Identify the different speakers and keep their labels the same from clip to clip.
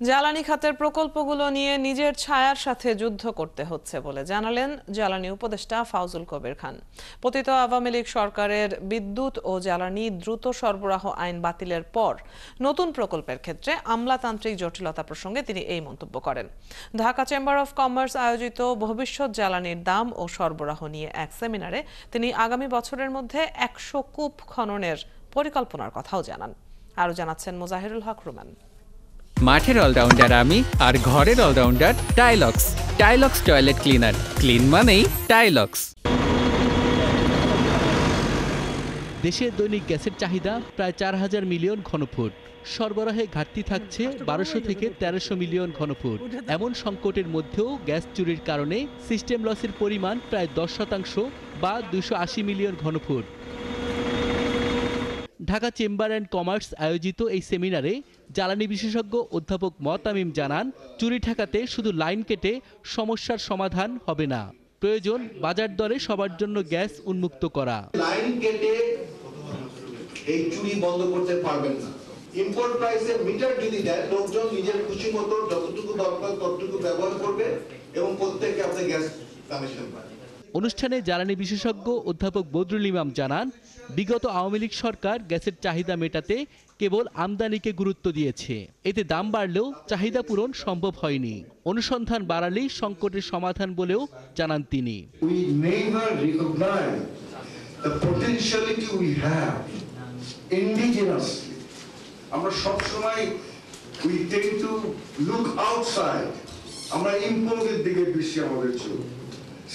Speaker 1: জ্বালানি খাতের প্রকল্পগুলো নিয়ে নিজের ছায়ার সাথে যুদ্ধ করতে হচ্ছে বলে জানালেন জ্বালানি উপদেষ্টা ফাউজুল কবির খান। পতিত আওয়ামী লীগ সরকারের বিদ্যুৎ ও জ্বালানি দ্রুত সরবরাহ আইন বাতিলের পর নতুন প্রকল্পের ক্ষেত্রে আমলাতান্ত্রিক জটিলতা প্রসঙ্গে তিনি এই মন্তব্য করেন। ঢাকা চেম্বার অফ কমার্স আয়োজিত ভবিষ্যৎ জ্বালানির দাম ও সরবরাহ নিয়ে এক সেমিনারে তিনি আগামী বছরের মধ্যে ১০০ কূপ খননের পরিকল্পনার কথাও জানান। আরও জানাচ্ছেন মোজাহিরুল হক রুমান।
Speaker 2: মাঠের অলরাউন্ডার আমি আর ঘরের allrounder Tylox. Tylox toilet cleaner, clean মানেই টাইলক্স।
Speaker 3: দেশে দৈনিক গ্যাসের চাহিদা প্রায় ৪,০০০ মিলিয়ন ঘনফুট। সরবরাহে ঘাটতি থাকছে ১২০০ থেকে ১৩০০ মিলিয়ন ঘনফুট। এমন সংকটের মধ্যেও গ্যাস চুরির কারণে সিস্টেম লসের পরিমাণ প্রায় ১০% বা ২৮০ মিলিয়ন ঘনফুট। ঢাকা চেম্বার অ্যান্ড কমার্স আয়োজিত এই সেমিনারে জ্বালানি বিশেষজ্ঞ অধ্যাপক তামিম জানান, চুরি ঠেকাতে শুধু লাইন কেটে সমস্যার সমাধান হবে না, প্রয়োজন বাজার দরে সবার জন্য গ্যাস উন্মুক্ত করা।
Speaker 4: লাইন কেটে এই চুরি বন্ধ করতে পারবেন না। ইম্পোর্ট প্রাইসে মিটার যদি দেয়, লোকজন নিজের খুশি মতো যতটুকু দরকার ততটুকু ব্যবহার করবে এবং প্রত্যেককে আপনি গ্যাস কানেকশন পাবেন।
Speaker 3: অনুষ্ঠানে জ্বালানি বিশেষজ্ঞ অধ্যাপক বদরুল ইমাম জানান, বিগত আওয়ামী লীগ সরকার গ্যাসের চাহিদা মেটাতে কেবল আমদানিকে গুরুত্ব দিয়েছে। এতে দাম বাড়লেও চাহিদা পূরণ সম্ভব হয়নি। অনুসন্ধান বাড়ালেই সংকটের সমাধান বলেও জানান তিনি।
Speaker 4: We never recognize the potentiality we have indigenously. আমরা সব সময় we tend to look outside. আমরা ইম্পোর্টের দিকে বেশি আমাদের চোখ।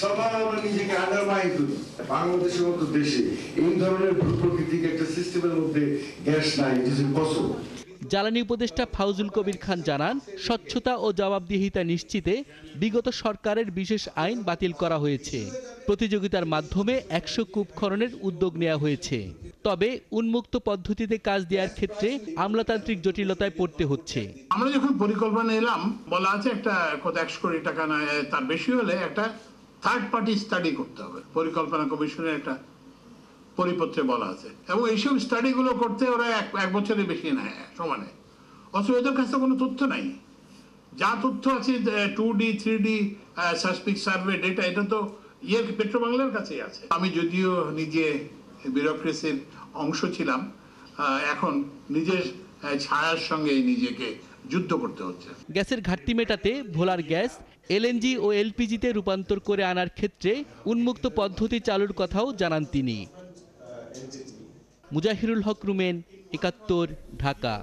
Speaker 4: সবাই আমরা নিজেকে আন্ডারমাইন করি। বাংলাদেশের মতো দেশে এই ধরনের ভূপ্রকৃতিক একটা সিস্টেমের মধ্যে গ্যাস নাই, ইট ইজ ইম্পসিবল।
Speaker 3: জ্বালানি উপদেষ্টা ফাউজুল কবির খান জানান, স্বচ্ছতা ও জবাবদিহিতা নিশ্চিতে বিগত সরকারের বিশেষ আইন বাতিল করা হয়েছে। প্রতিযোগিতার মাধ্যমে ১০০ কূপ খননের উদ্যোগ নেওয়া হয়েছে। তবে উন্মুক্ত পদ্ধতিতে কাজ দেওয়ার ক্ষেত্রে আমলাতান্ত্রিক জটিলতায় পড়তে হচ্ছে।
Speaker 5: আমরা যখন পরিকল্পনা এলাম, বলা আছে একটা কত ১০০ কোটি টাকা নয় তার বেশি হলে একটা থার্ড পার্টি স্টাডি করতে হবে। পরিকল্পনা কমিশনের একটা পরিপত্রে বলা আছে, এবং এইসব স্টাডিগুলো করতে ওরা এক বছরের বেশি নেয় সমানে। অথচ ওদের কাছে কোনো তথ্য নাই। যা তথ্য আছে 2D 3D সাসপিক সার্ভে ডেটা, এটা তো পেট্রোবাংলার কাছেই আছে। আমি যদিও নিজে ব্যুরোক্রেসির অংশ ছিলাম, এখন নিজের ছায়ার সঙ্গে নিজেকে যুদ্ধ করতে হচ্ছে।
Speaker 3: গ্যাসের ঘাটতি মেটাতে ভোলার গ্যাস এলএনজি ও এলপিজিতে রূপান্তর করে আনার ক্ষেত্রে উন্মুক্ত পদ্ধতি চালুর কথাও জানান তিনি। মুজাহিরুল হক রুমেন, ৭১, ঢাকা।